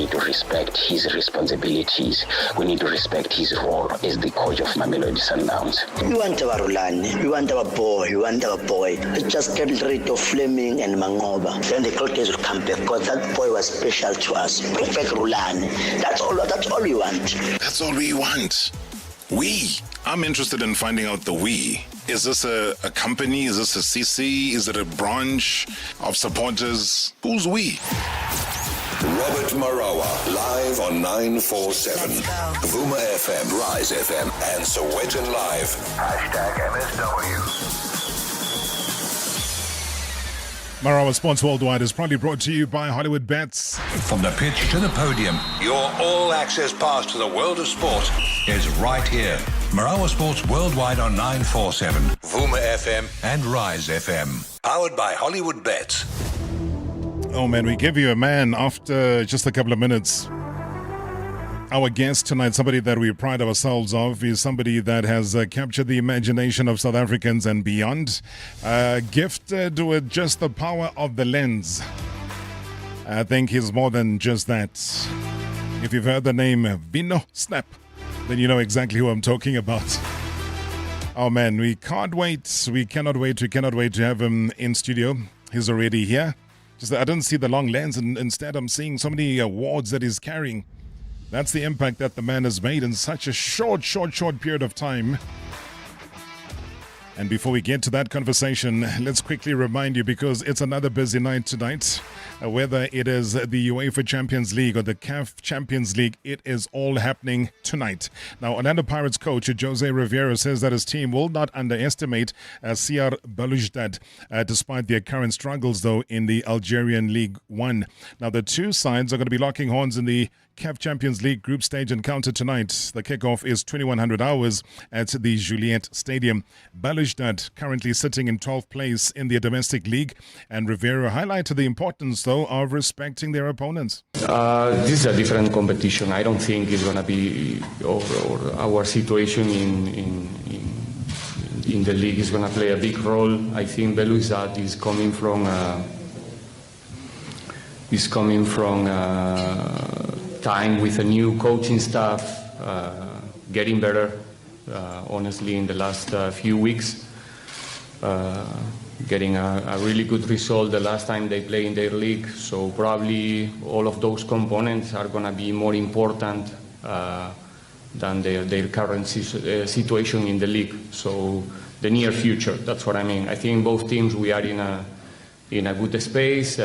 need to respect his responsibilities. We need to respect his role as the coach of Mamelodi Sundowns. We want our Rulani. We want our boy. We want our boy. Let's just get rid of Fleming and Mangoba. Then the great days will come back because that boy was special to us. Bring back Rulani. That's all we want. That's all we want. We. I'm interested in finding out the we. Is this a company? Is this a CC? Is it a branch of supporters? Who's we? Robert Marawa, live on 947. Vuma FM, Rise FM, and Sowetan Live. #MSW. Marawa Sports Worldwide is proudly brought to you by Hollywood Bets. From the pitch to the podium, your all-access pass to the world of sport is right here. Marawa Sports Worldwide on 947, Vuma FM and Rise FM. Powered by Hollywood Bets. Oh man, we give you a man after just a couple of minutes. Our guest tonight, somebody that we pride ourselves of, is somebody that has captured the imagination of South Africans and beyond. Gifted with just the power of the lens. I think he's more than just that. If you've heard the name Vino Snap, then you know exactly who I'm talking about. Oh man, we can't wait. We cannot wait to have him in studio. He's already here. Just I didn't see the long lens, and instead I'm seeing so many awards that he's carrying. That's the impact that the man has made in such a short period of time. And before we get to that conversation, let's quickly remind you, because it's another busy night tonight, whether it is the UEFA Champions League or the CAF Champions League, it is all happening tonight. Now, Orlando Pirates coach Jose Rivera says that his team will not underestimate CR Belouizdad, despite their current struggles, though, in the Algerian League One. Now, the two sides are going to be locking horns in the CAF Champions League group stage encounter tonight. The kickoff is 2100 hours at the Juliette Stadium. Belouizdad currently sitting in 12th place in the domestic league, and Rivera highlighted the importance, though, of respecting their opponents. This is a different competition. I don't think it's going to be or our situation in the league is going to play a big role. I think Belouizdad is coming from time with a new coaching staff, getting better, honestly, in the last few weeks, getting a really good result the last time they play in their league. So probably all of those components are going to be more important than their current situation in the league. So the near future, that's what I mean. I think both teams, we are in a good space,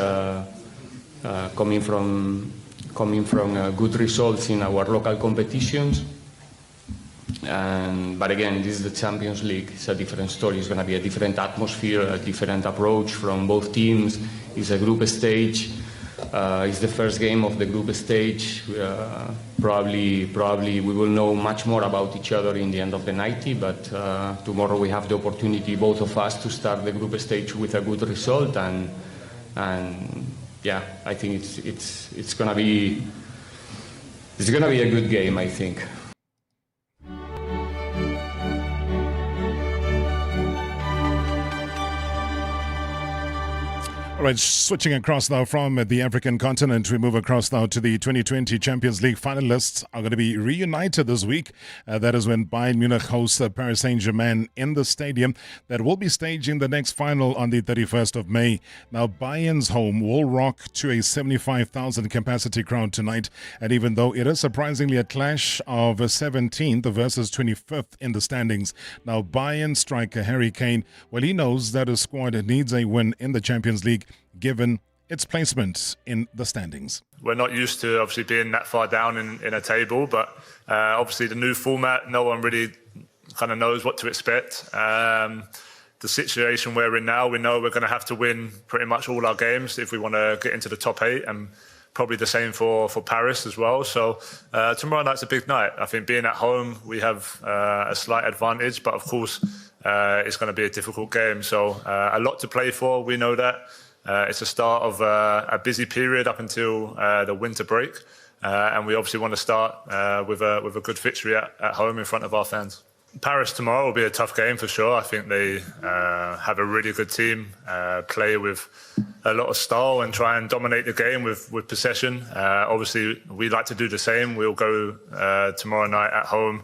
coming from good results in our local competitions. But again, this is the Champions League. It's a different story. It's going to be a different atmosphere, a different approach from both teams. It's a group stage. It's the first game of the group stage. Probably we will know much more about each other in the end of the 90, but tomorrow we have the opportunity, both of us, to start the group stage with a good result, and yeah, I think it's gonna be a good game, I think. All right, switching across now from the African continent, we move across now to the 2020 Champions League finalists are going to be reunited this week. That is when Bayern Munich hosts Paris Saint-Germain in the stadium that will be staging the next final on the 31st of May. Now, Bayern's home will rock to a 75,000 capacity crowd tonight. And even though it is surprisingly a clash of 17th versus 25th in the standings, now Bayern striker Harry Kane, well, he knows that his squad needs a win in the Champions League, given its placement in the standings. We're not used to obviously being that far down in a table, but obviously the new format, no one really kind of knows what to expect. The situation we're in now, we know we're going to have to win pretty much all our games if we want to get into the top 8, and probably the same for Paris as well. So tomorrow night's a big night. I think being at home, we have a slight advantage, but of course it's going to be a difficult game. So a lot to play for, we know that. It's the start of a busy period up until the winter break, and we obviously want to start with a good victory at home in front of our fans. Paris tomorrow will be a tough game for sure. I think they have a really good team, play with a lot of style and try and dominate the game with possession. Obviously, we like to do the same. We'll go tomorrow night at home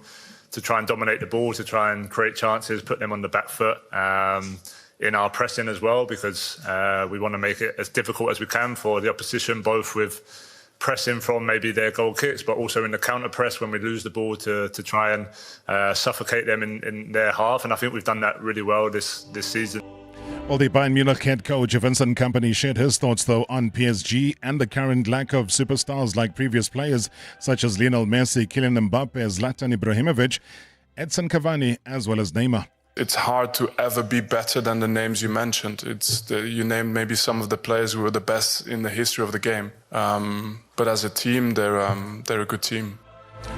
to try and dominate the ball, to try and create chances, put them on the back foot in our pressing as well, because we want to make it as difficult as we can for the opposition, both with pressing from maybe their goal kicks, but also in the counter press when we lose the ball to try and suffocate them in their half. And I think we've done that really well this season. Well, the Bayern Munich head coach Vincent Kompany shared his thoughts, though, on PSG and the current lack of superstars like previous players such as Lionel Messi, Kylian Mbappe, Zlatan Ibrahimovic, Edson Cavani, as well as Neymar. It's hard to ever be better than the names you mentioned. You named maybe some of the players who were the best in the history of the game. But as a team, they're a good team.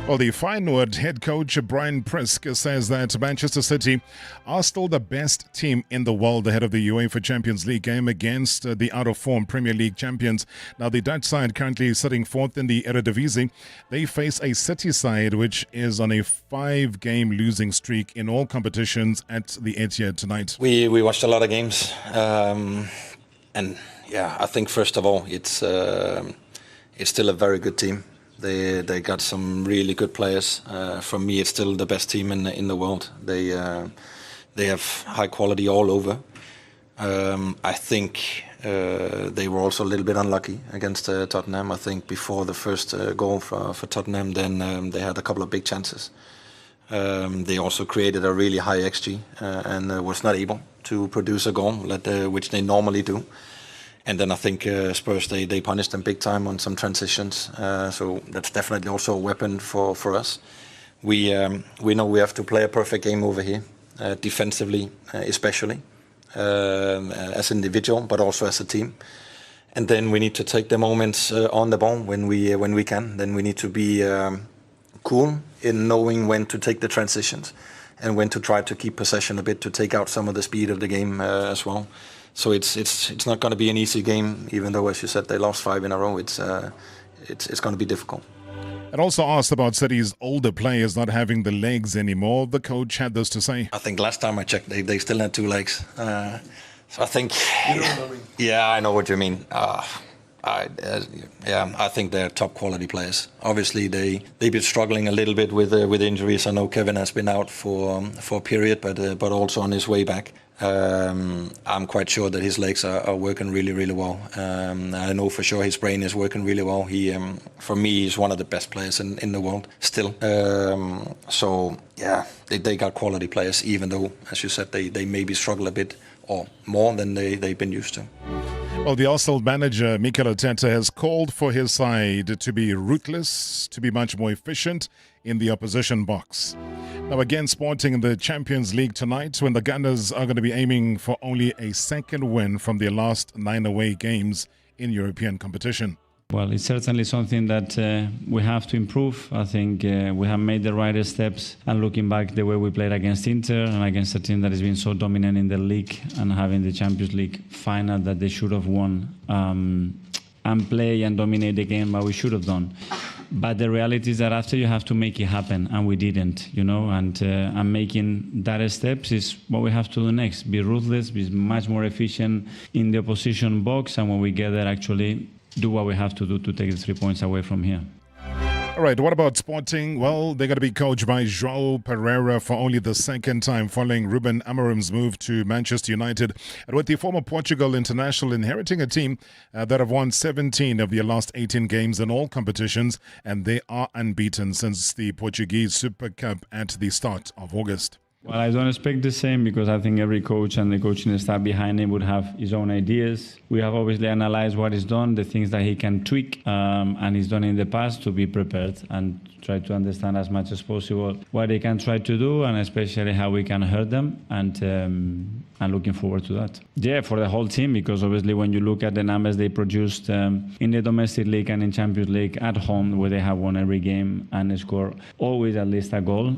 Well, the Feyenoord head coach Brian Prisk says that Manchester City are still the best team in the world ahead of the UEFA Champions League game against the out-of-form Premier League champions. Now, the Dutch side currently sitting fourth in the Eredivisie. They face a City side which is on a 5-game losing streak in all competitions at the Etihad tonight. We watched a lot of games, and yeah, I think first of all it's still a very good team. They got some really good players. For me, it's still the best team in the world. They have high quality all over. I think they were also a little bit unlucky against Tottenham. I think before the first goal for Tottenham, then they had a couple of big chances. They also created a really high XG and was not able to produce a goal, which they normally do. And then I think Spurs, they punished them big time on some transitions. So that's definitely also a weapon for us. We know we have to play a perfect game over here, defensively especially, as an individual, but also as a team. And then we need to take the moments on the ball when we can. Then we need to be cool in knowing when to take the transitions and when to try to keep possession a bit to take out some of the speed of the game as well. So it's not going to be an easy game, even though, as you said, they lost 5 in a row. It's going to be difficult. And also asked about City's older players not having the legs anymore. The coach had this to say. I think last time I checked, they still had 2 legs. So I think, yeah, I know what you mean. I think they're top quality players. Obviously, they've been struggling a little bit with injuries. I know Kevin has been out for a period, but also on his way back. I'm quite sure that his legs are working really, really well. I know for sure his brain is working really well. He, for me, is one of the best players in the world still. So yeah, they got quality players, even though, as you said, they maybe struggle a bit or more than they've been used to. Well, the Arsenal manager, Mikel Arteta, has called for his side to be ruthless, to be much more efficient in the opposition box. Now, again, Sporting in the Champions League tonight, when the Gunners are going to be aiming for only a second win from their last 9 away games in European competition. Well, it's certainly something that we have to improve. I think we have made the right steps. And looking back, the way we played against Inter and against a team that has been so dominant in the league and having the Champions League final that they should have won and play and dominate the game, but we should have done. But the reality is that after you have to make it happen, and we didn't, and making that steps is what we have to do next. Be ruthless, be much more efficient in the opposition box, and when we get there, actually do what we have to do to take the 3 points away from here. All right, what about Sporting? Well, they're going to be coached by João Pereira for only the second time following Ruben Amorim's move to Manchester United. And with the former Portugal international inheriting a team that have won 17 of their last 18 games in all competitions, and they are unbeaten since the Portuguese Super Cup at the start of August. Well, I don't expect the same because I think every coach and the coaching staff behind him would have his own ideas. We have obviously analyzed what he's done, the things that he can tweak, and he's done in the past to be prepared and try to understand as much as possible what they can try to do and especially how we can hurt them, and looking forward to that. Yeah, for the whole team, because obviously when you look at the numbers they produced in the domestic league and in Champions League at home, where they have won every game and score always at least a goal,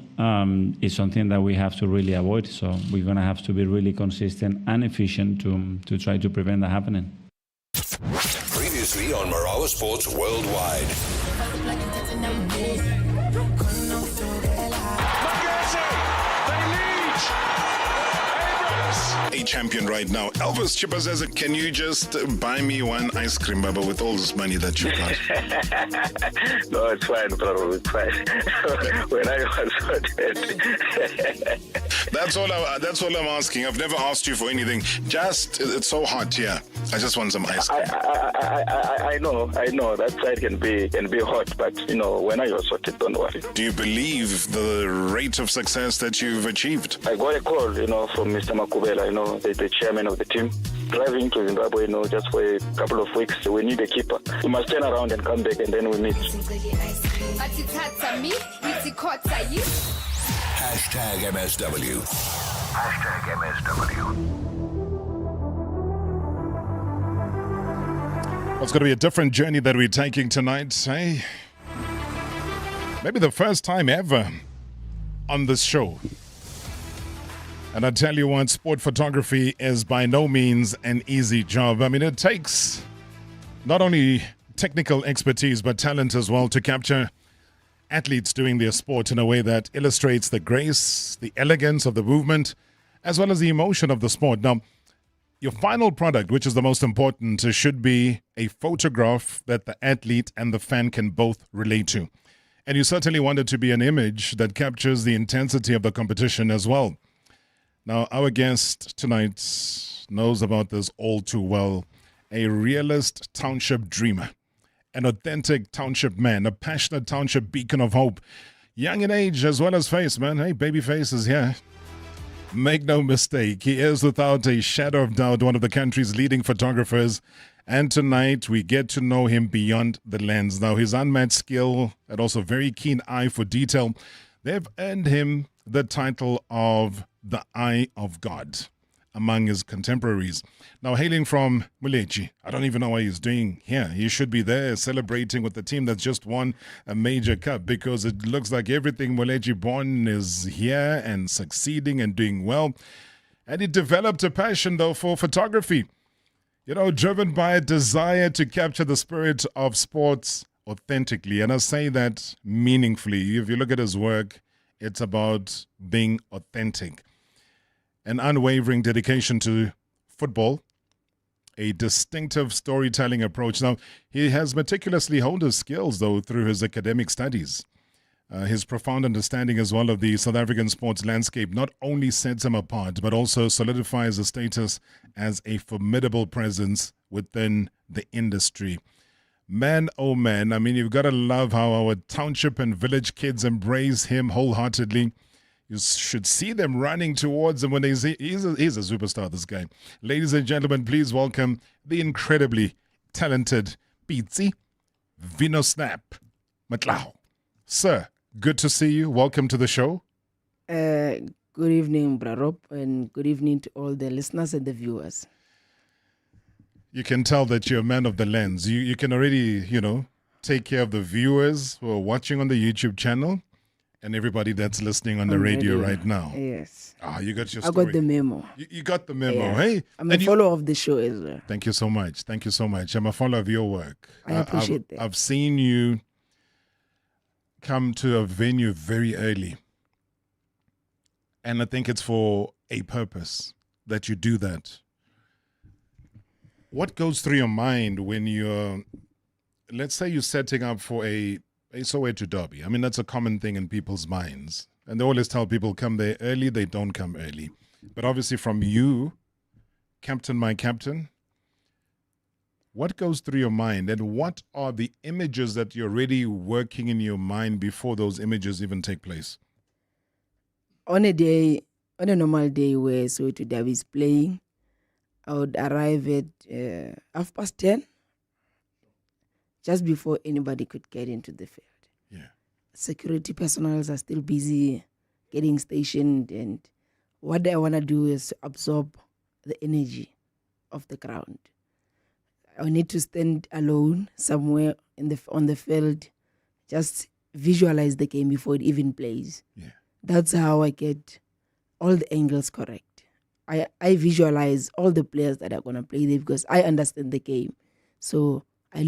is something that we have to really avoid. So we're going to have to be really consistent and efficient to try to prevent that happening. Previously on Marawa Sports Worldwide. a champion right now. Elvis Chipazeza, can you just buy me one ice cream, Baba, with all this money that you've got? No, it's fine, bro. It's fine. When I was That's all I'm asking. I've never asked you for anything. Just, it's so hot here. I just want some ice cream. I know that side can be hot, but when I was sorted, don't worry. Do you believe the rate of success that you've achieved? I got a call, from Mr. Makubela, the chairman of the team. Driving to Zimbabwe, just for a couple of weeks. We need a keeper. We must turn around and come back, and then we meet. #MSW. #MSW. Well, it's going to be a different journey that we're taking tonight. Hey, maybe the first time ever on this show. And I tell you what, sport photography is by no means an easy job. I mean, it takes not only technical expertise, but talent as well to capture athletes doing their sport in a way that illustrates the grace, the elegance of the movement, as well as the emotion of the sport. Now, your final product, which is the most important, should be a photograph that the athlete and the fan can both relate to. And you certainly want it to be an image that captures the intensity of the competition as well. Now, our guest tonight knows about this all too well. A realist township dreamer, an authentic township man, a passionate township beacon of hope. Young in age as well as face, man. Hey, baby face is here. Make no mistake, he is without a shadow of doubt one of the country's leading photographers. And tonight we get to know him beyond the lens. Now, his unmatched skill and also very keen eye for detail, they've earned him the title of the Eye of God among his contemporaries. Now, hailing from Muleji, I don't even know what he's doing here. He should be there celebrating with the team that's just won a major cup, because it looks like everything Muleji born is here and succeeding and doing well. And he developed a passion, though, for photography, driven by a desire to capture the spirit of sports authentically. And I say that meaningfully. If you look at his work, it's about being authentic. An unwavering dedication to football, a distinctive storytelling approach. Now, he has meticulously honed his skills, though, through his academic studies. His profound understanding as well of the South African sports landscape not only sets him apart, but also solidifies his status as a formidable presence within the industry. Man, oh man, I mean, you've got to love how our township and village kids embrace him wholeheartedly. You should see them running towards him when they say he's a superstar, this guy. Ladies and gentlemen, please welcome the incredibly talented Pitsi, Vino Snap, Matlou. Sir, good to see you. Welcome to the show. Good evening, Brarop, and good evening to all the listeners and the viewers. You can tell that you're a man of the lens. You can already, take care of the viewers who are watching on the YouTube channel and everybody that's listening on the radio right now. Yes. You got your story. I got the memo. You got the memo, Yeah. hey? I'm a follower of the show as well. Thank you so much. Thank you so much. I'm a follower of your work. I appreciate that. I've seen you come to a venue very early. And I think it's for a purpose that you do that. What goes through your mind when you're, let's say you're setting up for a Soweto derby? I mean, that's a common thing in people's minds. And they always tell people come there early, they don't come early. But obviously from you, Captain, my captain, what goes through your mind, and what are the images that you're already working in your mind before those images even take place? On a normal day where Soweto Derby is playing, I would arrive at 10:30, just before anybody could get into the field. Yeah. Security personnel are still busy getting stationed, and what I want to do is absorb the energy of the crowd. I need to stand alone somewhere on the field, just visualize the game before it even plays. Yeah. That's how I get all the angles correct. I visualize all the players that are going to play there because I understand the game. So I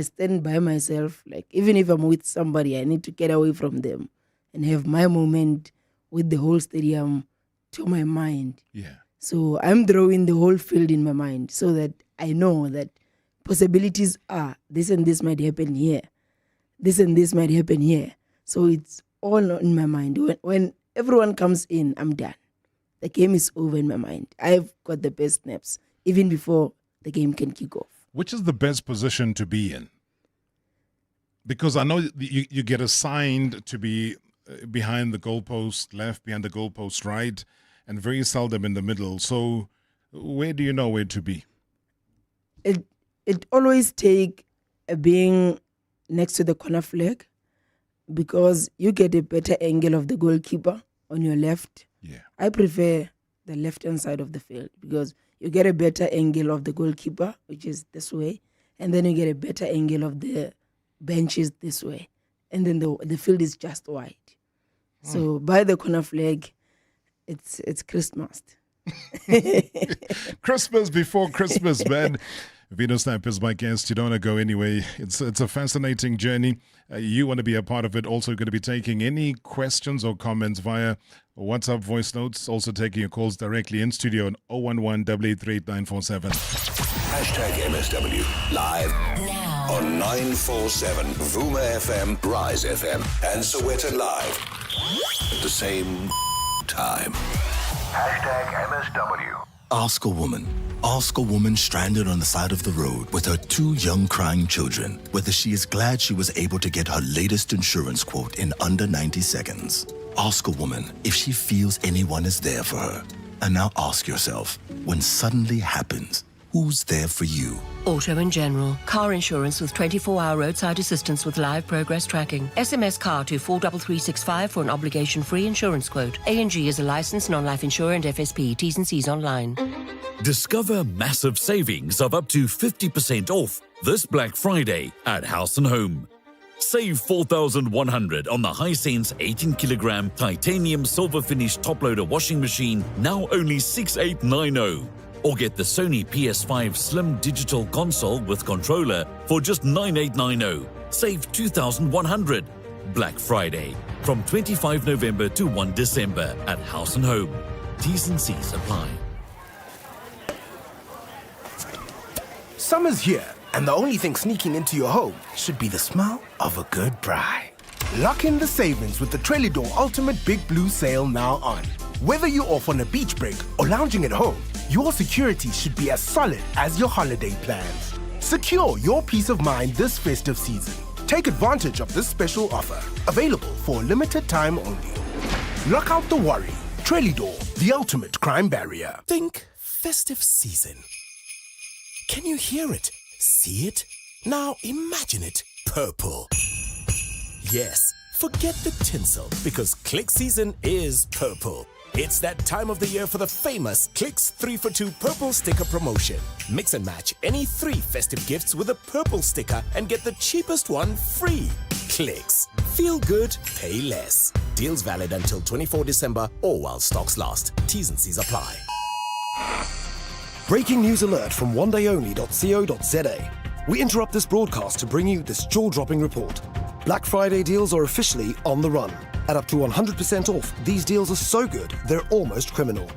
stand by myself. Like, even if I'm with somebody, I need to get away from them and have my moment with the whole stadium to my mind. Yeah. So I'm drawing the whole field in my mind so that I know that possibilities are this and this might happen here. This and this might happen here. So it's all in my mind. When everyone comes in, I'm done. The game is over in my mind. I've got the best snaps, even before the game can kick off. Which is the best position to be in? Because I know you get assigned to be behind the goalpost left, behind the goalpost right, and very seldom in the middle. So where do you know where to be? It always take being next to the corner flag, because you get a better angle of the goalkeeper on your left. Yeah. I prefer the left-hand side of the field because you get a better angle of the goalkeeper, which is this way, and then you get a better angle of the benches this way, and then the field is just wide. So by the corner flag, it's Christmas. Christmas before Christmas, man. Vino Snap is my guest. You don't want to go anyway. It's a fascinating journey. You want to be a part of it. Also going to be taking any questions or comments via WhatsApp voice notes. Also taking your calls directly in studio on 011-883-8947. Hashtag MSW live now on 947 Vuma FM, Rise FM, and Sowetan Live at the same time. Hashtag MSW. Ask a woman. Ask a woman stranded on the side of the road with her 2 young crying children whether she is glad she was able to get her latest insurance quote in under 90 seconds. Ask a woman if she feels anyone is there for her. And now ask yourself, when suddenly happens, who's there for you? Auto and General. Car insurance with 24-hour roadside assistance with live progress tracking. SMS CAR to 43365 for an obligation-free insurance quote. A&G is a licensed non-life insurer and FSP. T's and C's online. Discover massive savings of up to 50% off this Black Friday at House & Home. Save 4,100 on the Hisense 18-kilogram titanium silver finish top-loader washing machine, now only 6,890. Or get the Sony PS5 Slim Digital Console with controller for just 9,890. Save 2,100. Black Friday from 25 November to 1 December at House & Home. T's and C's apply. Summer's here, and the only thing sneaking into your home should be the smell of a good braai. Lock in the savings with the Trelidor Ultimate Big Blue Sale now on. Whether you're off on a beach break or lounging at home, your security should be as solid as your holiday plans. Secure your peace of mind this festive season. Take advantage of this special offer, available for a limited time only. Lock out the worry. Trelidor, the ultimate crime barrier. Think festive season. Can you hear it? See it? Now imagine it purple. Yes, forget the tinsel because Click season is purple. It's that time of the year for the famous Clicks 3-for-2 purple sticker promotion. Mix and match any 3 festive gifts with a purple sticker and get the cheapest one free. Clicks. Feel good, pay less. Deals valid until 24 December or while stocks last. T's and C's apply. Breaking news alert from onedayonly.co.za. We interrupt this broadcast to bring you this jaw-dropping report. Black Friday deals are officially on the run. At up to 100% off, these deals are so good, they're almost criminal.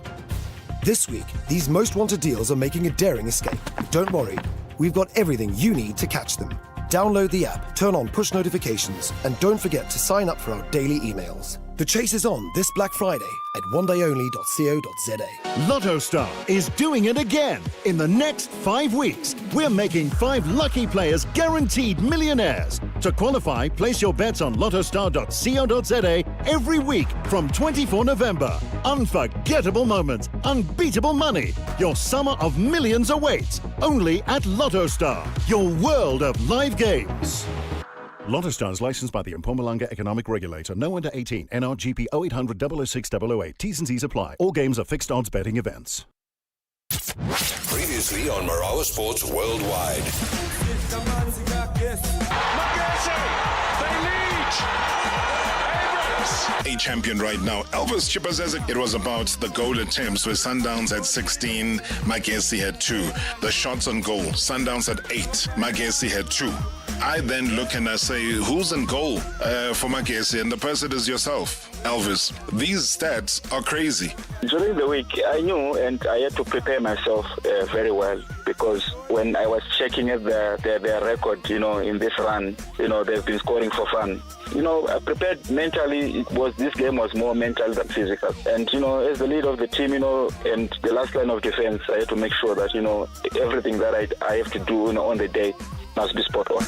This week, these most wanted deals are making a daring escape. Don't worry, we've got everything you need to catch them. Download the app, turn on push notifications, and don't forget to sign up for our daily emails. The chase is on this Black Friday at onedayonly.co.za. Lotto Star is doing it again. In the next 5 weeks, we're making 5 lucky players guaranteed millionaires. To qualify, place your bets on lottostar.co.za every week from 24 November. Unforgettable moments, unbeatable money. Your summer of millions awaits. Only at Lotto Star, your world of live games. Lotto Star is licensed by the Mpumalanga Economic Regulator. No under 18. NRGP 0800 006 008. T's and C's apply. All games are fixed odds betting events. Previously on Marawa Sports Worldwide. A champion right now. Elvis Chipper says it was about the goal attempts where Sundowns had 16, Magesi had 2. The shots on goal, Sundowns had 8, Magesi had 2. I then look and I say, who's in goal for Magesi? And the person is yourself, Elvis. These stats are crazy. During the week, I knew and I had to prepare myself very well, because when I was checking at their record, in this run, they've been scoring for fun. I prepared mentally. This game was more mental than physical. And, as the leader of the team, and the last line of defense, I had to make sure that, everything that I have to do, on the day must be spot on.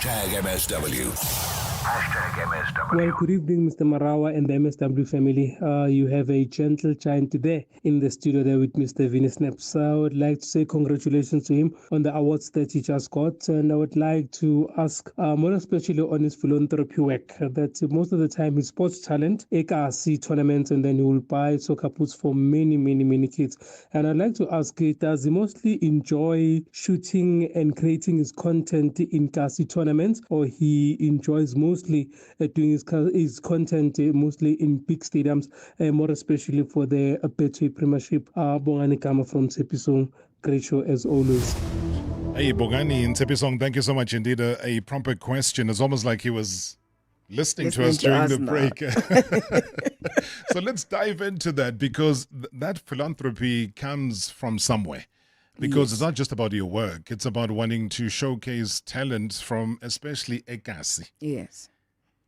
#MSW. Well, good evening, Mr. Marawa and the MSW family. You have a gentle giant there in the studio there with Mr. Vino Snap. So I would like to say congratulations to him on the awards that he just got. And I would like to ask, more especially on his philanthropy work, that most of the time his sports talent, see tournaments, and then he will buy soccer boots for many, many, many kids. And I'd like to ask, does he mostly enjoy shooting and creating his content in Kasi tournaments, or he enjoys mostly doing his content mostly in big stadiums, more especially for the Betway Premiership? Bongani Kama from Sepisong. Great show as always. Hey, Bongani in Sepisong, thank you so much. Indeed, a proper question. It's almost like he was listening to us during the break. So let's dive into that, because that philanthropy comes from somewhere. Because it's not just about your work, it's about wanting to showcase talent from especially Ekasi. Yes.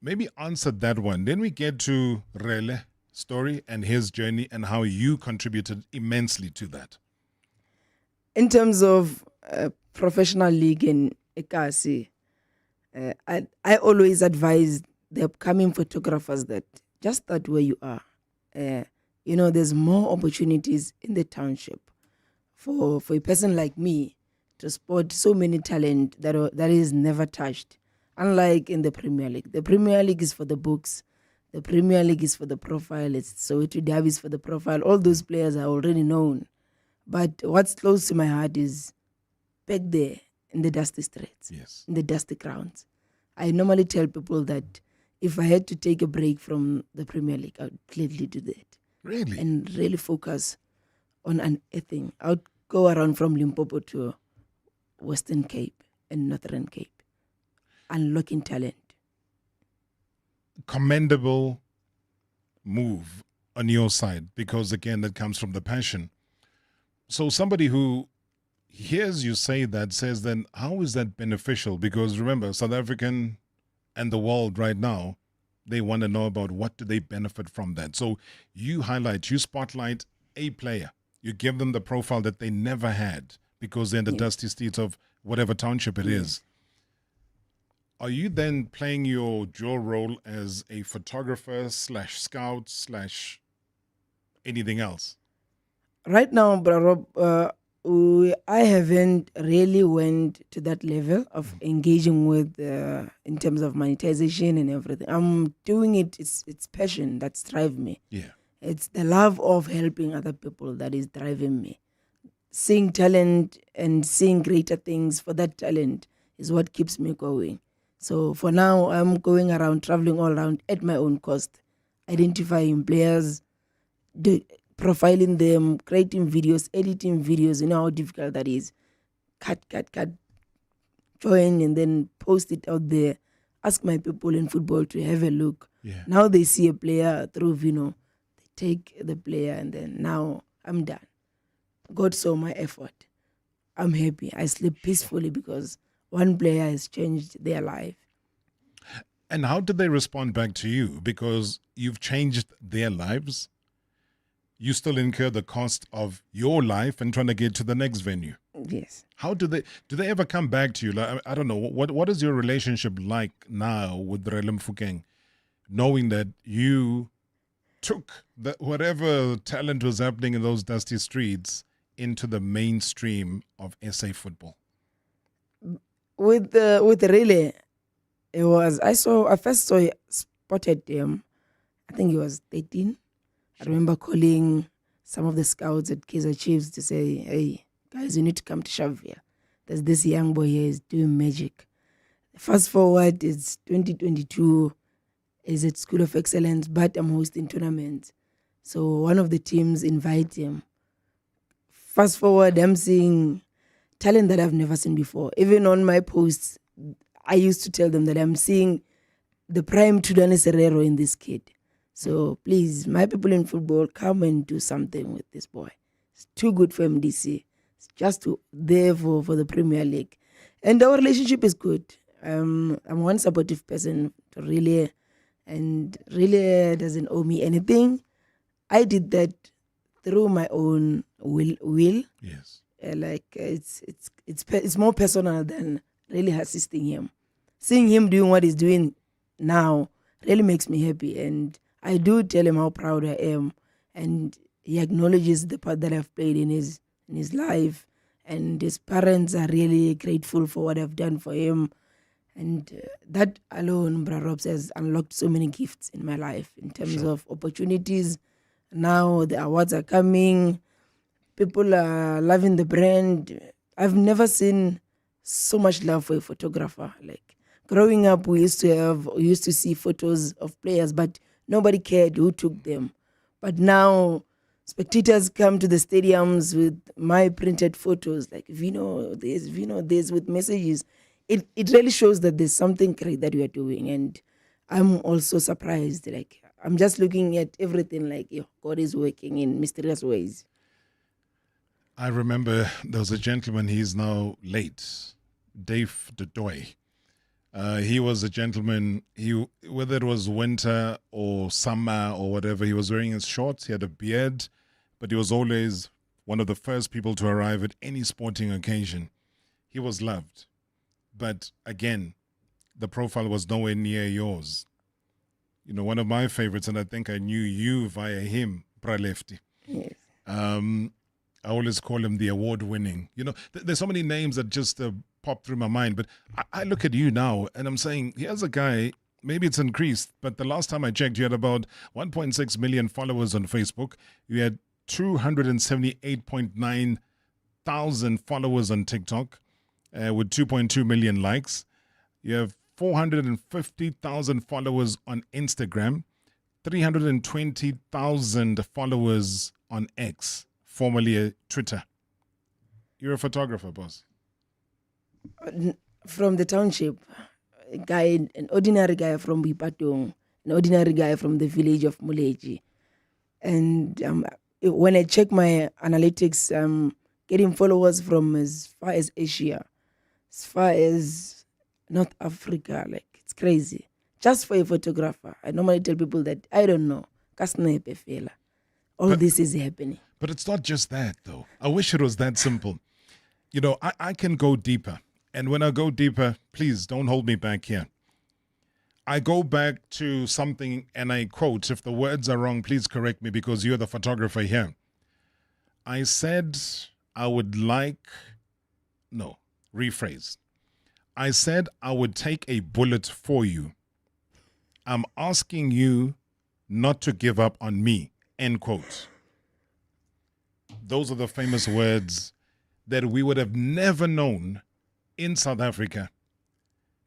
Maybe answer that one. Then we get to Rele story and his journey and how you contributed immensely to that. In terms of professional league in Ekasi, I always advise the upcoming photographers that just start where you are. There's more opportunities in the township for a person like me to spot so many talent that is never touched. Unlike in the Premier League. The Premier League is for the books. The Premier League is for the profile. It's Soweto Derby is for the profile. All those players are already known. But what's close to my heart is back there in the dusty streets, in the dusty grounds. I normally tell people that if I had to take a break from the Premier League, I would gladly do that. Really? And really focus on unearthing. I would go around from Limpopo to Western Cape and Northern Cape, unlocking talent. Commendable move on your side, because again, that comes from the passion. So somebody who hears you say that says, then how is that beneficial? Because remember, South African and the world right now, they want to know about what do they benefit from that. So you spotlight a player. You give them the profile that they never had because they're in the dusty streets of whatever township it is. Are you then playing your dual role as a photographer / scout / anything else? Right now, Bro Rob, I haven't really went to that level of engaging with in terms of monetization and everything. I'm doing it. It's passion that's driving me. Yeah. It's the love of helping other people that is driving me. Seeing talent and seeing greater things for that talent is what keeps me going. So for now, I'm going around, traveling all around at my own cost, identifying players, profiling them, creating videos, editing videos. You know how difficult that is. Cut, join and then post it out there. Ask my people in football to have a look. Yeah. Now they see a player through Vino. They take the player and then now I'm done. God saw my effort. I'm happy. I sleep peacefully because one player has changed their life. And how did they respond back to you? Because you've changed their lives. You still incur the cost of your life and trying to get to the next venue. Yes. How do they ever come back to you? Like, I don't know. What is your relationship like now with Relem Fukeng, knowing that you took whatever talent was happening in those dusty streets into the mainstream of SA football? With Relay, I first spotted him. I think he was 13. I remember calling some of the scouts at Kaizer Chiefs to say, hey, guys, you need to come to Shavia. There's this young boy here, he's doing magic. Fast forward, it's 2022, he's at School of Excellence, but I'm hosting tournaments. So one of the teams invite him. Fast forward, I'm seeing talent that I've never seen before. Even on my posts, I used to tell them that I'm seeing the prime Tudane Serrero in this kid. So please, my people in football, come and do something with this boy. It's too good for MDC. It's just there for the Premier League. And our relationship is good. I'm one supportive person to really doesn't owe me anything. I did that through my own will. Yes. It's more personal than really assisting him. Seeing him doing what he's doing now really makes me happy, and I do tell him how proud I am, and he acknowledges the part that I've played in his life, and his parents are really grateful for what I've done for him, and that alone, Bra Robs, has unlocked so many gifts in my life in terms of opportunities. Now the awards are coming, people are loving the brand. I've never seen so much love for a photographer. Like growing up, we used to see photos of players, but nobody cared who took them. But now spectators come to the stadiums with my printed photos, like Vino this with messages. It really shows that there's something great that we are doing, and I'm also surprised. Like I'm just looking at everything like God is working in mysterious ways. I remember there was a gentleman, he's now late, Dave Dutoy. He was a gentleman, whether it was winter or summer or whatever, he was wearing his shorts, he had a beard, but he was always one of the first people to arrive at any sporting occasion. He was loved. But again, the profile was nowhere near yours. You know, one of my favorites, and I think I knew you via him, Pralefti. Yes. I always call him the award-winning. You know, there's so many names that just pop through my mind, but I look at you now and I'm saying, here's a guy, maybe it's increased, but the last time I checked, you had about 1.6 million followers on Facebook. You had 278.9 thousand followers on TikTok with 2.2 million likes. You have 450,000 followers on Instagram, 320,000 followers on X, formerly Twitter. You're a photographer, boss. From the township, an ordinary guy from Bipatong, an ordinary guy from the village of Muleji. And when I check my analytics, I'm getting followers from as far as Asia, as far as North Africa. Like, it's crazy. Just for a photographer. I normally tell people that, I don't know. All this is happening. But it's not just that, though. I wish it was that simple. You know, I can go deeper. And when I go deeper, please don't hold me back here. I go back to something and I quote, if the words are wrong, please correct me because you're the photographer here. I said I would rephrase. I said I would take a bullet for you. I'm asking you not to give up on me, end quote. Those are the famous words that we would have never known in South Africa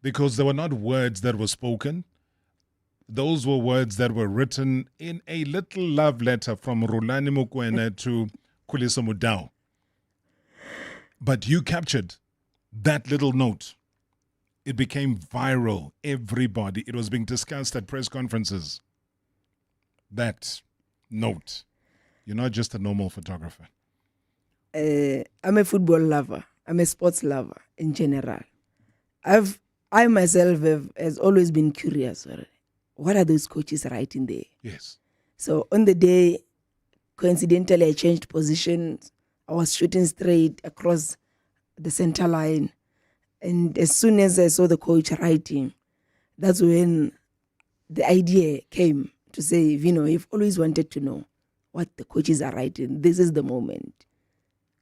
because they were not words that were spoken. Those were words that were written in a little love letter from Rulani Mukwena to Khuliso Mudau. But you captured that little note. It became viral. Everybody. It was being discussed at press conferences. That note. You're not just a normal photographer. I'm a football lover. I'm a sports lover in general. I myself has always been curious. What are those coaches writing there? Yes. So on the day, coincidentally, I changed positions. I was shooting straight across the center line. And as soon as I saw the coach writing, that's when the idea came to say, Vino, you've always wanted to know what the coaches are writing. This is the moment.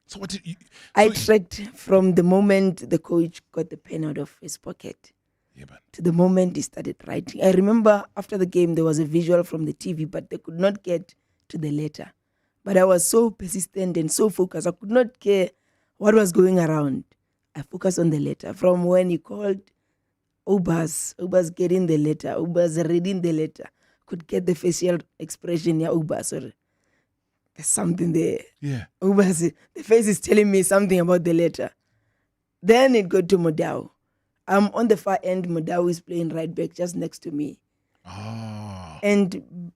So what did you... I tracked from the moment the coach got the pen out of his pocket to the moment he started writing. I remember after the game, there was a visual from the TV, but they could not get to the letter. But I was so persistent and so focused. I could not care what was going around. I focused on the letter. From when he called Ubas getting the letter, Ubas reading the letter, could get the facial expression, Ubas, sorry. There's something there. Yeah. Ubas, the face is telling me something about the letter. Then it got to Modau. I'm on the far end. Modau is playing right back just next to me. And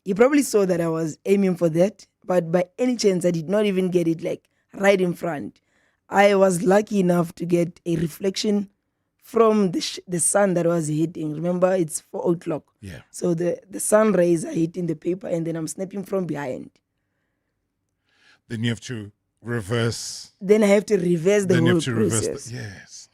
he probably saw that I was aiming for that, but by any chance, I did not even get it like right in front. I was lucky enough to get a reflection from the sun that was hitting. Remember, it's 4 o'clock. Yeah. So the sun rays are hitting the paper, and then I'm snapping from behind. Then you have to reverse. Then I have to reverse the Then you whole have to reverse. process. Yes.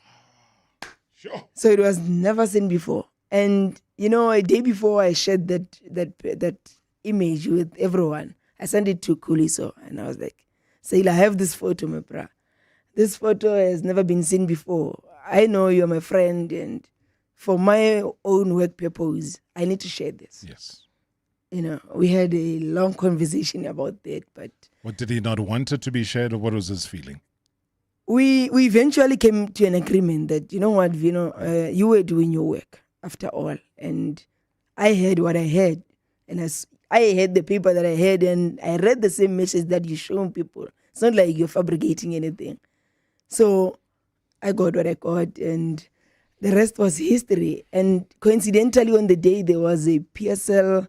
Sure. So it was never seen before. And a day before I shared that image with everyone, I sent it to Kuliso, and I was like, Sail, I have this photo, my bra. This photo has never been seen before. I know you're my friend, and for my own work purpose, I need to share this. Yes. We had a long conversation about that, but What, did he not want it to be shared, or what was his feeling? we eventually came to an agreement that, you know what, Vino, you were doing your work after all, and I heard what I heard, and I had the paper that I had, and I read the same message that you showing people. It's not like you're fabricating anything. So I got what I got, and the rest was history. And coincidentally, on the day, there was a PSL, I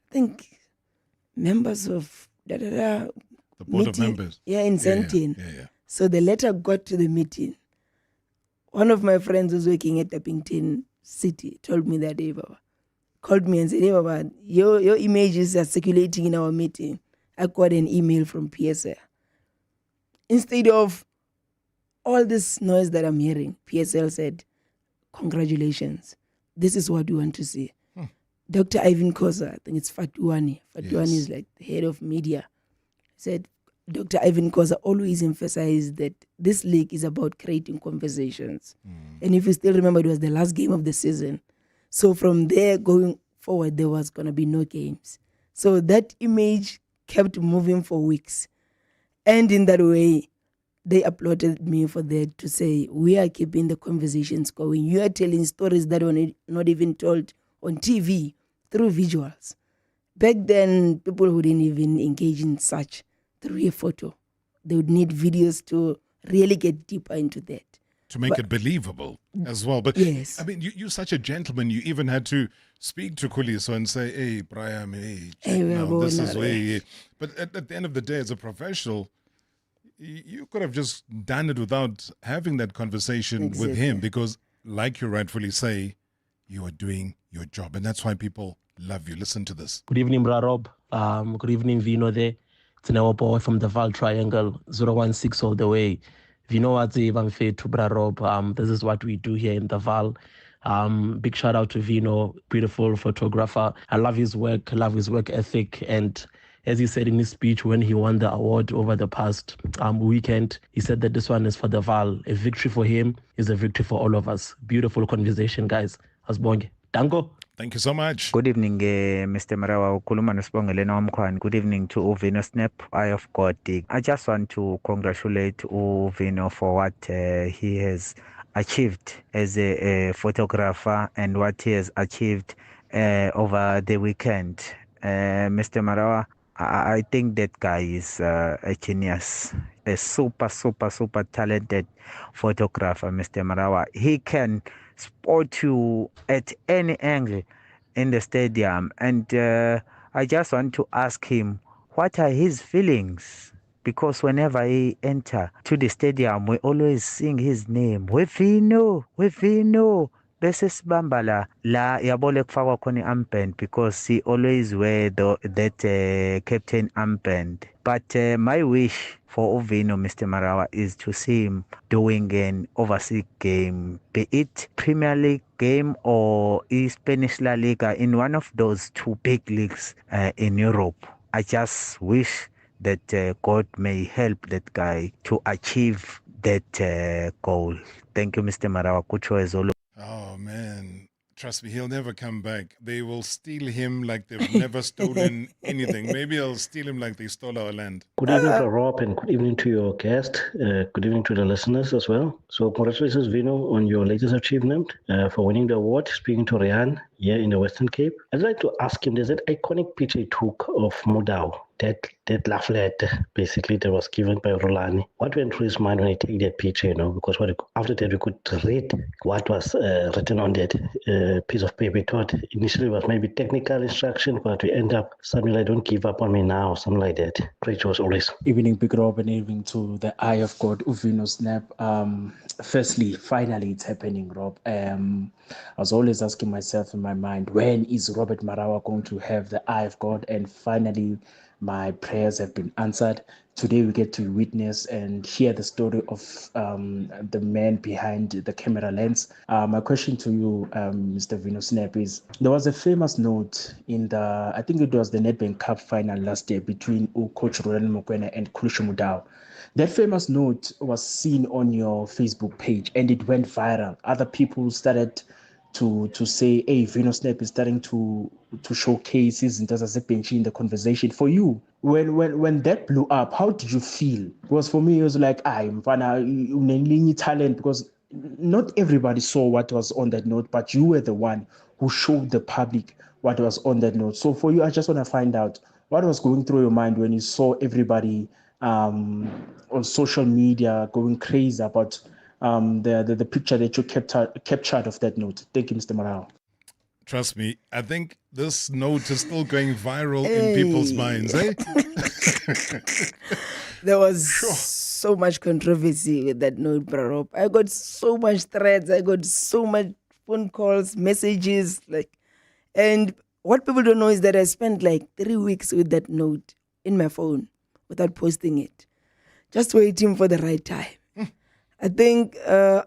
think, members of The board of members. Yeah, in Sentin. Yeah. So the letter got to the meeting. One of my friends who's working at Tappington City told me that day, Baba. Called me and said, hey, Baba, your images are circulating in our meeting. I got an email from PSL. Instead of all this noise that I'm hearing, PSL said, congratulations. This is what we want to see. Dr. Ivan Kosa, I think it's Fatuani. Fatuani is like the head of media. Said, Dr. Ivan Kosa always emphasized that this league is about creating conversations. And if you still remember, it was the last game of the season. So from there going forward, there was going to be no games. So that image kept moving for weeks. And in that way, they applauded me for that, to say, we are keeping the conversations going. You are telling stories that were not even told on TV through visuals. Back then, people wouldn't even engage in such through a photo. They would need videos to really get deeper into that. To make it believable as well. But yes. I mean, you're such a gentleman. You even had to speak to Kuliso and say, hey, Brian, this is way. But at the end of the day, as a professional, you could have just done it without having that conversation with him, because like you rightfully say, you are doing your job. And that's why people love you. Listen to this. Good evening, Bra Rob. Good evening, Vino there. It's our boy from the Val Triangle, 016 all the way. Vino Van Fe to Bra Rob. This is what we do here in the Val. Big shout out to Vino, beautiful photographer. I love his work, ethic. And as he said in his speech when he won the award over the past weekend, he said that this one is for the Val. A victory for him is a victory for all of us. Beautiful conversation, guys. Asbonge. Dango. Thank you so much. Good evening, Mr. Marawa. Good evening to Vino Snap. I just want to congratulate Vino for what he has achieved as a photographer and what he has achieved over the weekend. Mr. Marawa, I think that guy is a genius, a super talented photographer, Mr. Marawa. He can spot you at any angle in the stadium, and I just want to ask him, what are his feelings? Because whenever he enter to the stadium, we always sing his name, Wevino, bese sibamba la yabole kufakwa khona armband, because he always wear that captain armband. But my wish for Uvino, Mr. Marawa, is to see him doing an overseas game, be it Premier League game or Spanish La Liga, in one of those two big leagues in Europe. I just wish that God may help that guy to achieve that goal. Thank you, Mr. Marawa. Kucho Ezolo. Oh, man. Trust me, he'll never come back. They will steal him like they've never stolen anything. Maybe they'll steal him like they stole our land. Good evening to Rob, and good evening to your guest. Good evening to the listeners as well. So congratulations, Vino, on your latest achievement for winning the award. Speaking to Rihan, here in the Western Cape. I'd like to ask him, there's that iconic picture he took of Mudau, that love letter, basically, that was given by Rolani. What went through his mind when he took that picture, because after that we could read what was written on that piece of paper. We thought initially it was maybe technical instruction, but we end up something like, don't give up on me now, something like that. Great shows always. Evening, Big Rob, and evening to the Eye of God, Vino Snap. Firstly, finally it's happening, Rob. I was always asking myself in my mind, when is Robert Marawa going to have the Eye of God? And finally, my prayers have been answered. Today we get to witness and hear the story of the man behind the camera lens. My question to you, Mr. Vino Snap, is there was a famous note in I think it was the Nedbank Cup final last year between Coach Roland Mokwena and Kulisho Mudau. That famous note was seen on your Facebook page and it went viral. Other people started to say, hey, Vino Snap is starting to showcase his in the conversation. For you, when that blew up, how did you feel? Because for me, it was like, I'm talent, because not everybody saw what was on that note, but you were the one who showed the public what was on that note. So for you, I just want to find out what was going through your mind when you saw everybody on social media going crazy about the picture that you captured of that note. Thank you, Mr. Marawa. Trust me, I think this note is still going viral in people's minds, eh? There was so much controversy with that note, bro. I got so much threads, I got so much phone calls, messages, and what people don't know is that I spent 3 weeks with that note in my phone without posting it, just waiting for the right time. I think I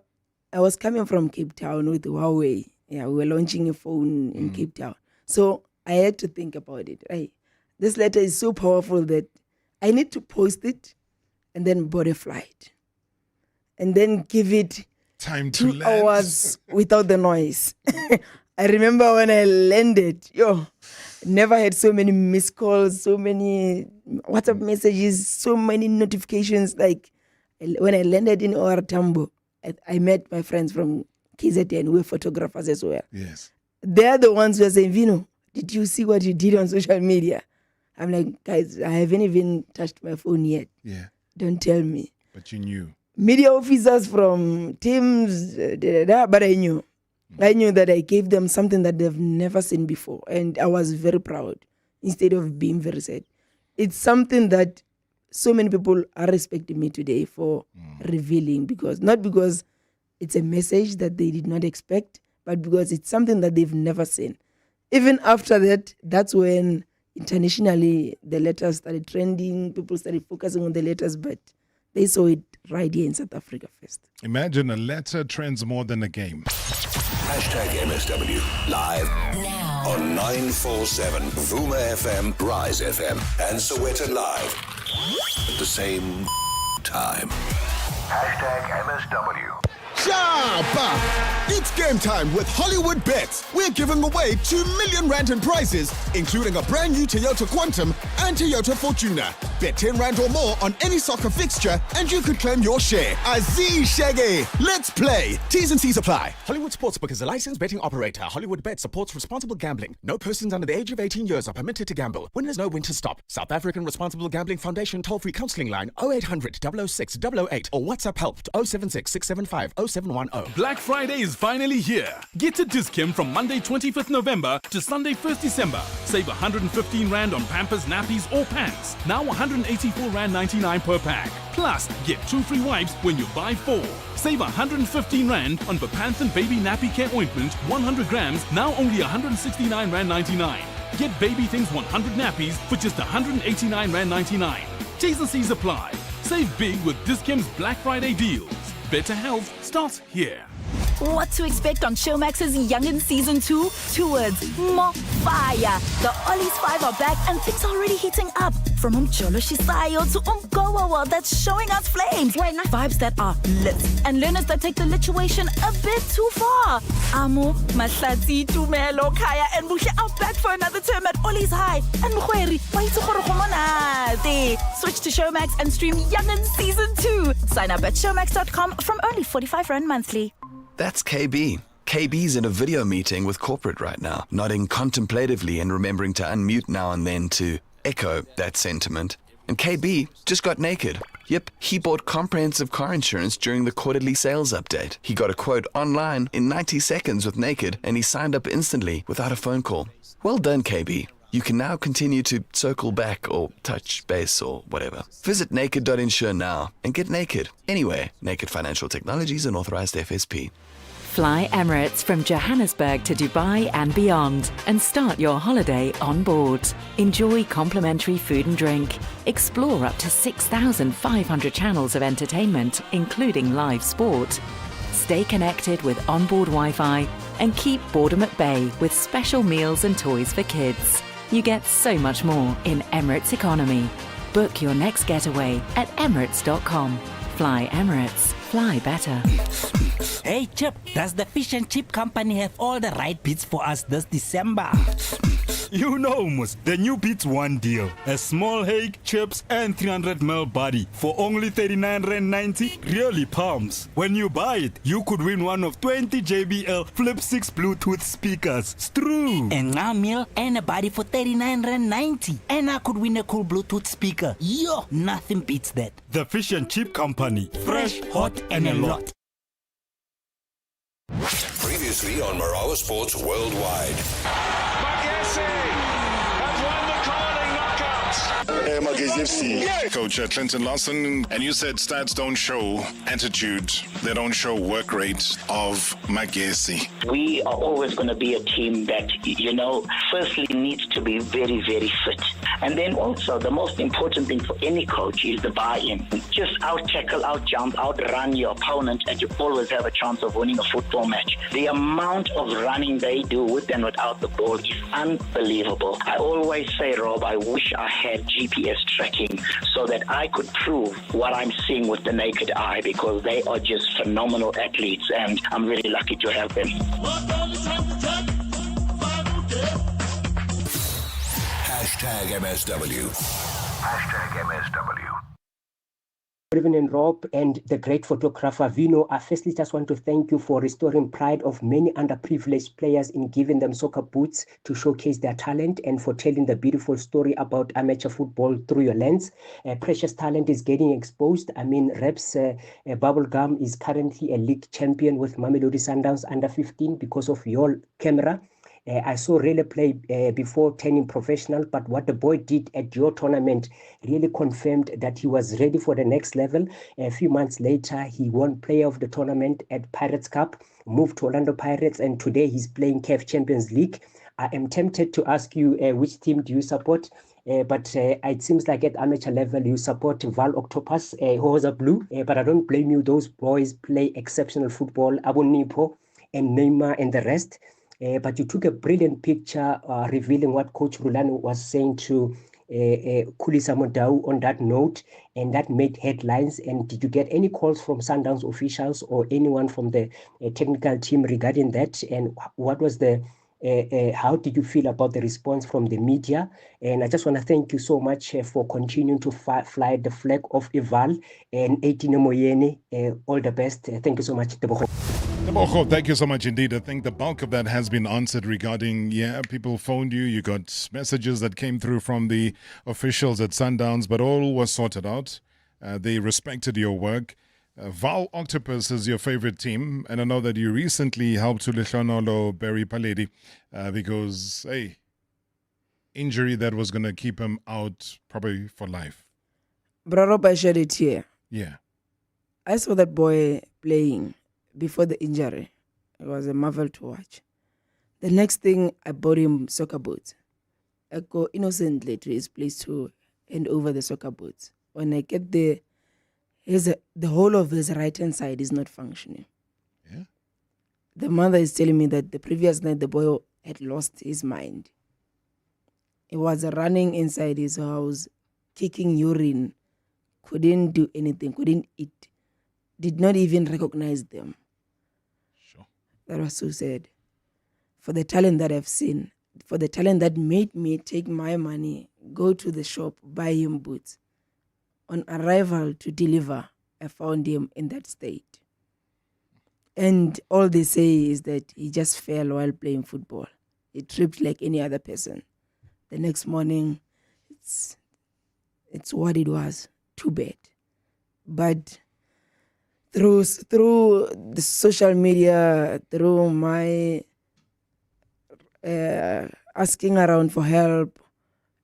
was coming from Cape Town with Huawei. Yeah, we were launching a phone in Cape Town. So I had to think about it. Right? This letter is so powerful that I need to post it and then board a flight. And then give it time to 2 hours without the noise. I remember when I landed, never had so many missed calls, so many WhatsApp messages, so many notifications. When I landed in OR Tambo, I met my friends from KZN, who were photographers as well. Yes. They're the ones who are saying, Vino, did you see what you did on social media? I'm like, guys, I haven't even touched my phone yet. Yeah. Don't tell me. But you knew. Media officers from teams, but I knew. I knew that I gave them something that they've never seen before. And I was very proud instead of being very sad. It's something that so many people are respecting me today for revealing, not because it's a message that they did not expect, but because it's something that they've never seen. Even after that, that's when internationally the letters started trending, people started focusing on the letters, but they saw it right here in South Africa first. Imagine a letter trends more than a game. #MSW live now on 947 Vuma FM, Rise FM, and Soweto Live at the same time. #MSW. Shabba! It's game time with Hollywood Bets. We're giving away 2 million rand in prizes, including a brand new Toyota Quantum and Toyota Fortuner. Bet 10 rand or more on any soccer fixture and you could claim your share. Aziz Shaggy, let's play. T's and C's apply. Hollywood Sportsbook is a licensed betting operator. Hollywood Bet supports responsible gambling. No persons under the age of 18 years are permitted to gamble. Winners know when to stop. South African Responsible Gambling Foundation toll-free counselling line 0800 006 888 or WhatsApp help to 076 675 0710. Black Friday is finally here. Get to Dis-Chem from Monday 25th November to Sunday 1st December. Save 115 Rand on Pampers, nappies or pants. Now 184 Rand 99 per pack. Plus, get 2 free wipes when you buy 4. Save 115 Rand on Bepanthen Baby Nappy Care Ointment 100 grams, now only 169 Rand 99. Get Baby Things 100 nappies for just 189 Rand 99. T's and C's apply. Save big with Dis-Chem's Black Friday deals. Better health starts here. What to expect on Showmax's Youngin' Season 2? 2 words, more fire. The Ollies 5 are back and things are already heating up. From Umjolo Shisayo to Umgowawa that's showing us flames. Vibes that are lit and learners that take the lituation a bit too far. Amo, Matlati, Tumelo, Kaya and Busha are back for another term at Ollies High. And Mukweri, switch to Showmax and stream Youngin' Season 2. Sign up at showmax.com from only 45 Rand monthly. That's KB. KB's in a video meeting with corporate right now, nodding contemplatively and remembering to unmute now and then to echo that sentiment. And KB just got naked. Yep, he bought comprehensive car insurance during the quarterly sales update. He got a quote online in 90 seconds with Naked, and he signed up instantly without a phone call. Well done, KB. You can now continue to circle back or touch base or whatever. Visit naked.insure now and get naked. Anyway, Naked Financial Technology is an authorized FSP. Fly Emirates from Johannesburg to Dubai and beyond and start your holiday on board. Enjoy complimentary food and drink. Explore up to 6,500 channels of entertainment, including live sport. Stay connected with onboard Wi-Fi and keep boredom at bay with special meals and toys for kids. You get so much more in Emirates Economy. Book your next getaway at emirates.com. Fly Emirates. Fly better. Hey Chip, does the fish and chip company have all the right bits for us this December? You know, Mus, the new Bits One deal. A small hake, chips, and 300ml body for only R39.90 really pumps. When you buy it, you could win one of 20 JBL Flip 6 Bluetooth speakers. It's true. And now meal and a body for R39.90. And I could win a cool Bluetooth speaker. Yo, nothing beats that. The Fish and Chip Company. Fresh, hot, and a lot. Previously on Marawa Sports Worldwide. Coach Clinton Lawson, and you said stats don't show attitude, they don't show work rate of Magesi. We are always going to be a team that, firstly needs to be very, very fit. And then also the most important thing for any coach is the buy-in. Just out-tackle, out-jump, out-run your opponent, and you always have a chance of winning a football match. The amount of running they do with and without the ball is unbelievable. I always say, Rob, I wish I had GPS tracking so that I could prove what I'm seeing with the naked eye, because they are just phenomenal athletes and I'm really lucky to have them. #MSW. #MSW. Good evening, Rob, and the great photographer Vino. I firstly just want to thank you for restoring pride of many underprivileged players in giving them soccer boots to showcase their talent and for telling the beautiful story about amateur football through your lens. Precious talent is getting exposed. I mean, Reps Bubblegum is currently a league champion with Mamelodi Sundowns under 15 because of your camera. I saw Rele play before turning professional, but what the boy did at your tournament really confirmed that he was ready for the next level. A few months later, he won Player of the Tournament at Pirates Cup, moved to Orlando Pirates, and today he's playing CAF Champions League. I am tempted to ask you which team do you support, but it seems like at amateur level you support Val Octopus, Hosa Blue, but I don't blame you. Those boys play exceptional football, Abu Nipo and Neymar and the rest. But you took a brilliant picture revealing what Coach Rulani was saying to Khulisa Modau on that note, and that made headlines. And did you get any calls from Sundowns officials or anyone from the technical team regarding that? And what was how did you feel about the response from the media? And I just want to thank you so much for continuing to fly the flag of Ival and 18 Moyeni. All the best. Thank you so much, Tebogo. Thank you so much indeed. I think the bulk of that has been answered regarding, people phoned you, you got messages that came through from the officials at Sundowns, but all was sorted out. They respected your work. Val Octopus is your favorite team, and I know that you recently helped Tulihlonolo Barry Paledi because, injury that was going to keep him out probably for life. Bro, I shared it here. Yeah. I saw that boy playing before the injury. It was a marvel to watch. The next thing, I bought him soccer boots. I go innocently to his place to hand over the soccer boots. When I get there, the whole of his right-hand side is not functioning. Yeah. The mother is telling me that the previous night the boy had lost his mind. He was running inside his house, kicking urine, couldn't do anything, couldn't eat, did not even recognize them. Sure. That was so sad. For the talent that I've seen, for the talent that made me take my money, go to the shop, buy him boots. On arrival to deliver, I found him in that state. And all they say is that he just fell while playing football. He tripped like any other person. The next morning, it's what it was. Too bad. But through the social media, through my asking around for help,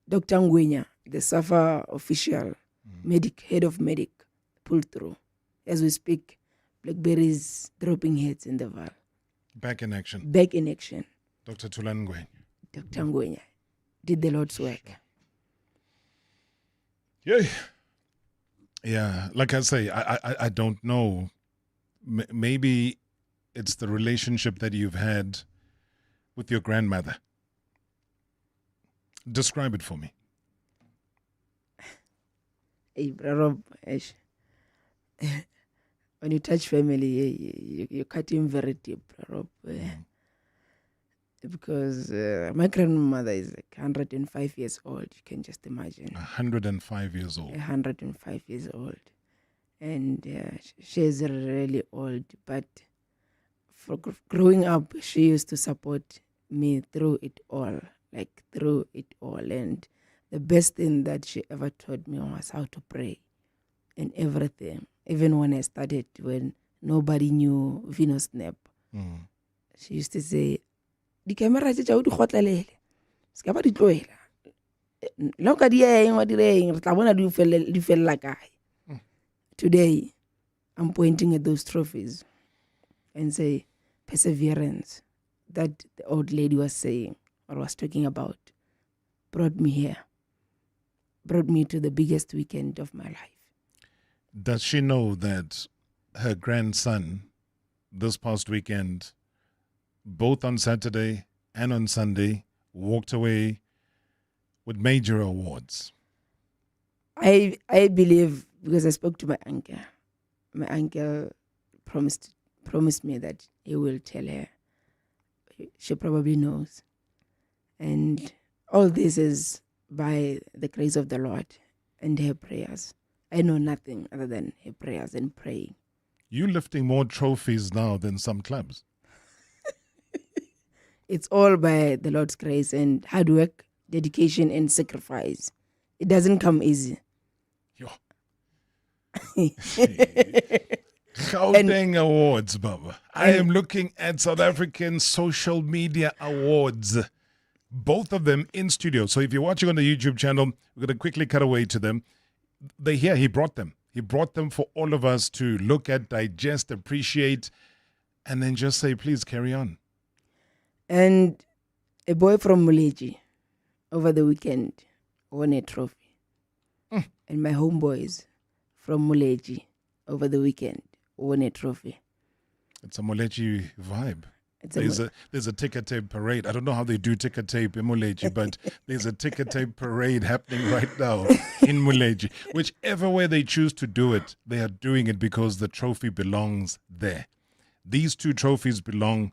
Dr. Ngwenya, the SAFA official, head of medic, pulled through. As we speak, Blackberry's dropping heads in the Val. Back in action. Back in action. Dr. Tulan Ngwenya. Dr. Ngwenya did the Lord's work. Yeah, like I say, I don't know. Maybe it's the relationship that you've had with your grandmother. Describe it for me. Hey, Rob, when you touch family, you cut in very deep, Rob. Because my grandmother is like 105 years old. You can just imagine. 105 years old. 105 years old. And she's really old. But for growing up, she used to support me through it all. Like through it all. And the best thing that she ever taught me was how to pray and everything. Even when I started, when nobody knew Vino Snap, she used to say, "Di camera tse tšao di kgotlelele ska ba di tloela la ka di eng wa di reng re tla bona di fella kae." Today I'm pointing at those trophies and say perseverance that the old lady was saying or was talking about brought me here, brought me to the biggest weekend of my life. Does she know that her grandson this past weekend, both on Saturday and on Sunday, walked away with major awards? I believe, because I spoke to my uncle. My uncle promised me that he will tell her. She probably knows. And all this is by the grace of the Lord and her prayers. I know nothing other than her prayers and praying. You lifting more trophies now than some clubs. It's all by the Lord's grace and hard work, dedication, and sacrifice. It doesn't come easy. Gauteng Awards, Baba. I am looking at South African social media awards. Both of them in studio. So if you're watching on the YouTube channel, we're going to quickly cut away to them. They're here. He brought them. He brought them for all of us to look at, digest, appreciate, and then just say, please carry on. And a boy from Muleji over the weekend won a trophy. And my homeboys from Muleji over the weekend won a trophy. It's a Muleji vibe. There's a ticker tape parade. I don't know how they do ticker tape in Muleji, but there's a ticker tape parade happening right now in Muleji. Whichever way they choose to do it, they are doing it because the trophy belongs there. These two trophies belong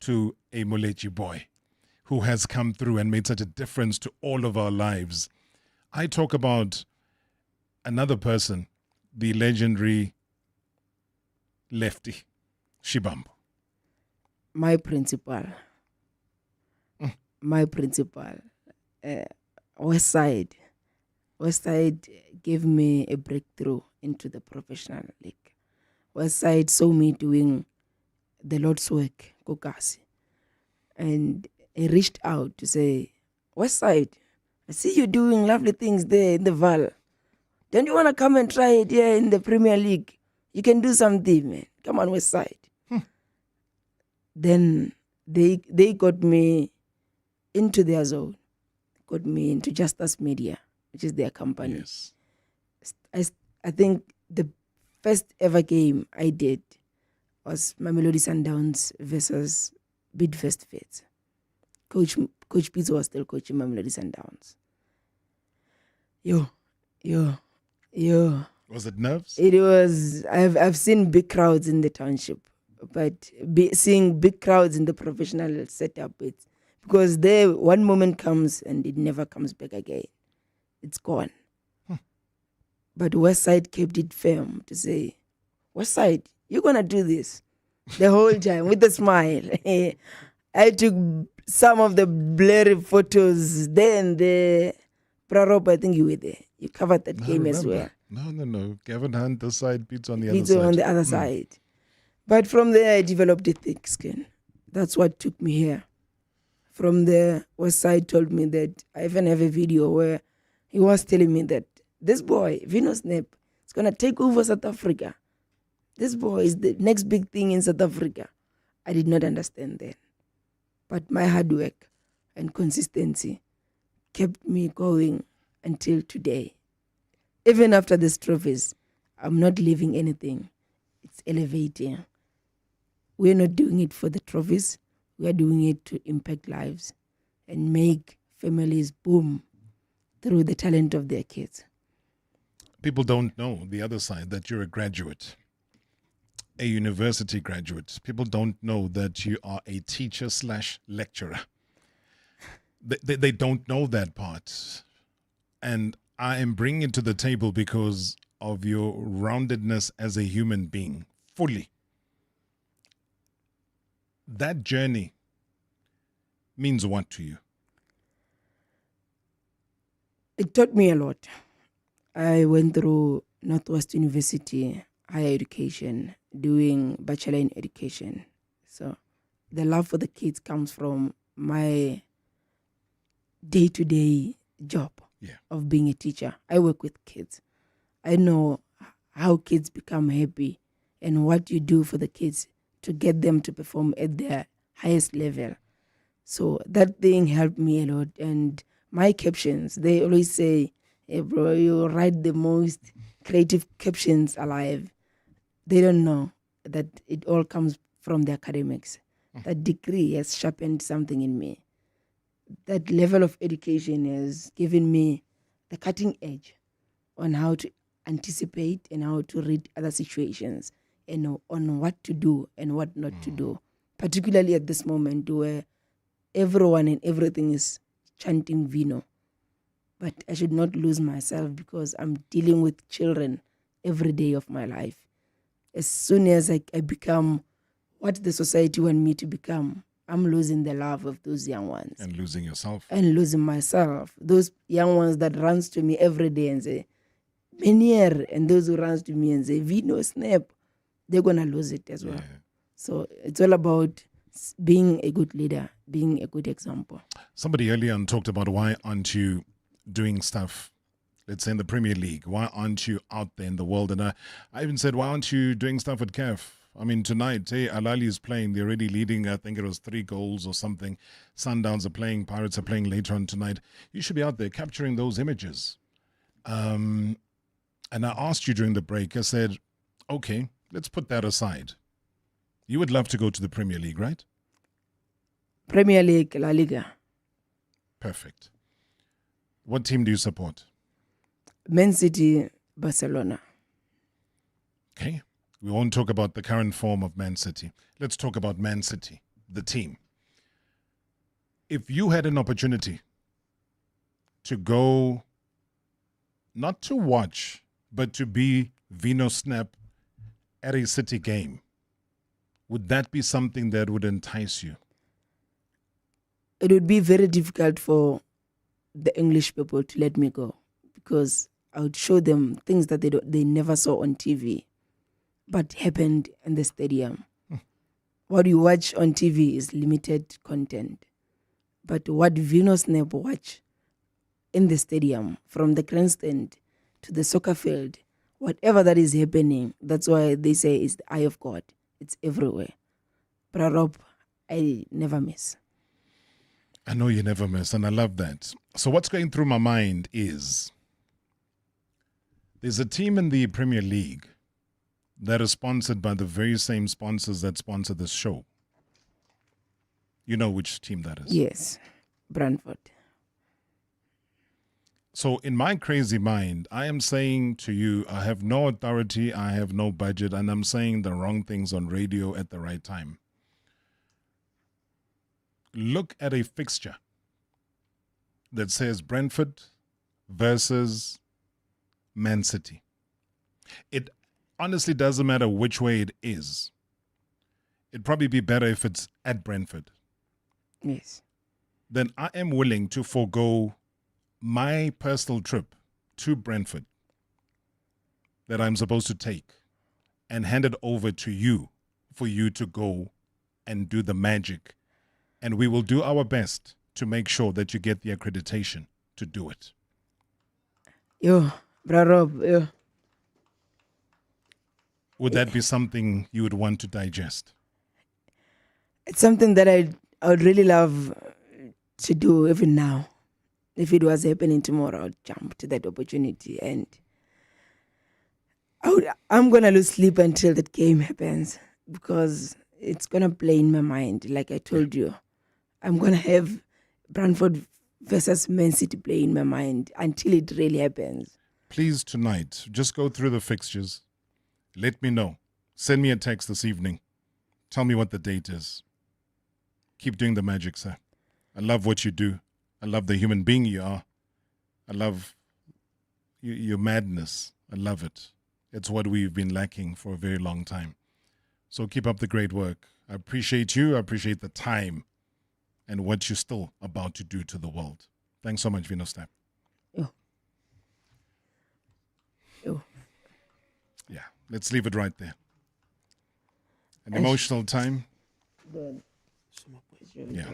to a Muleji boy who has come through and made such a difference to all of our lives. I talk about another person, the legendary Lefty Shibambo. My principal, Westside gave me a breakthrough into the professional league. Westside saw me doing the Lord's work, Kokasi. And he reached out to say, Westside, I see you doing lovely things there in the Val. Don't you want to come and try it here in the Premier League? You can do something, man. Come on, Westside. Then they got me into their zone, got me into Justice Media, which is their company. Yes. I think the first ever game I did was Mamelodi Sundowns versus Bidvest Feds. Coach Pitsi was still coaching Mamelodi Sundowns. Yo. Was it nerves? It was. I've seen big crowds in the township. But seeing big crowds in the professional setup, it's because there one moment comes and it never comes back again. It's gone. But Westside kept it firm to say, Westside, you're going to do this. the whole time with a smile. I took some of the blurry photos. Then the Prarop, I think you were there. You covered that game as well. No. Gavin Hunt this side, Pizza on the other Pizza side. on the other side. But from there, I developed a thick skin. That's what took me here. From there, West Side told me that I even have a video where he was telling me that this boy, Vino Snap, is going to take over South Africa. This boy is the next big thing in South Africa. I did not understand then. But my hard work and consistency kept me going until today. Even after these trophies, I'm not leaving anything. It's elevating. We're not doing it for the trophies. We are doing it to impact lives and make families boom through the talent of their kids. People don't know the other side, that you're a graduate, a university graduate. People don't know that you are a teacher/lecturer. They don't know that part. And I am bringing it to the table because of your roundedness as a human being, fully. That journey means what to you? It taught me a lot. I went through Northwest University, higher education, doing bachelor in education. So the love for the kids comes from my day-to-day job of being a teacher. I work with kids. I know how kids become happy and what you do for the kids to get them to perform at their highest level. So that thing helped me a lot. And my captions, they always say, hey bro, you write the most creative captions alive. They don't know that it all comes from the academics. That degree has sharpened something in me. That level of education has given me the cutting edge on how to anticipate and how to read other situations and on what to do and what not to do, particularly at this moment where everyone and everything is chanting Vino. But I should not lose myself because I'm dealing with children every day of my life. As soon as I become what the society want me to become, I'm losing the love of those young ones. And losing yourself. And losing myself. Those young ones that runs to me every day and say, Menier, and those who runs to me and say, Vino Snap, they're going to lose it as well. So it's all about being a good leader, being a good example. Somebody earlier on talked about why aren't you doing stuff, let's say in the Premier League? Why aren't you out there in the world? And I even said, why aren't you doing stuff at CAF? I mean, tonight, hey, Alali is playing. They're already leading, I think it was 3 goals or something. Sundowns are playing. Pirates are playing later on tonight. You should be out there capturing those images. And I asked you during the break, I said, okay, let's put that aside. You would love to go to the Premier League, right? Premier League, La Liga. Perfect. What team do you support? Man City, Barcelona. Okay. We won't talk about the current form of Man City. Let's talk about Man City, the team. If you had an opportunity to go, not to watch, but to be Vino Snap at a City game, would that be something that would entice you? It would be very difficult for the English people to let me go because I would show them things that they never saw on TV but happened in the stadium. What you watch on TV is limited content. But what Vino Snap watch in the stadium, from the grandstand to the soccer field, whatever that is happening, that's why they say it's the eye of God. It's everywhere. Prarop, I never miss. I know you never miss, and I love that. So what's going through my mind is there's a team in the Premier League that is sponsored by the very same sponsors that sponsor this show. You know which team that is? Yes, Brentford. So in my crazy mind, I am saying to you, I have no authority, I have no budget, and I'm saying the wrong things on radio at the right time. Look at a fixture that says Brentford versus Man City. It honestly doesn't matter which way it is. it'd probably be better if it's at Brentford. Yes. Then I am willing to forego my personal trip to Brentford that I'm supposed to take and hand it over to you for you to go and do the magic. And we will do our best to make sure that you get the accreditation to do it. Yo, Bra Rob, yo. Would that be something you would want to digest? It's something that I would really love to do even now. If it was happening tomorrow, I'd jump to that opportunity. And I'm going to lose sleep until that game happens because it's going to play in my mind. Like I told you, I'm going to have Brentford versus Man City play in my mind until it really happens. Please, tonight, just go through the fixtures. Let me know. Send me a text this evening. Tell me what the date is. Keep doing the magic, sir. I love what you do. I love the human being you are. I love your madness. I love it. It's what we've been lacking for a very long time. So keep up the great work. I appreciate you. I appreciate the time and what you're still about to do to the world. Thanks so much, Vino Snap. Yeah, let's leave it right there. An emotional time. Yeah.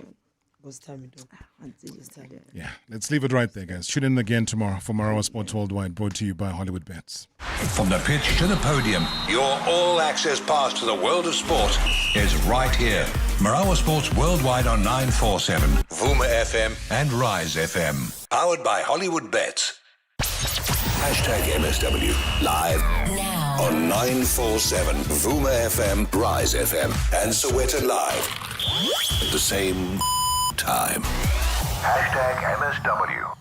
Yeah, let's leave it right there, guys. Tune in again tomorrow for Marawa Sports Worldwide, brought to you by Hollywood Bets. From the pitch to the podium, your all-access pass to the world of sport is right here. Marawa Sports Worldwide on 947, Vuma FM and Rise FM. Powered by Hollywood Bets. #MSW live now on 947 Vuma FM, Rise FM, and Soweto Live at the same time. #MSW.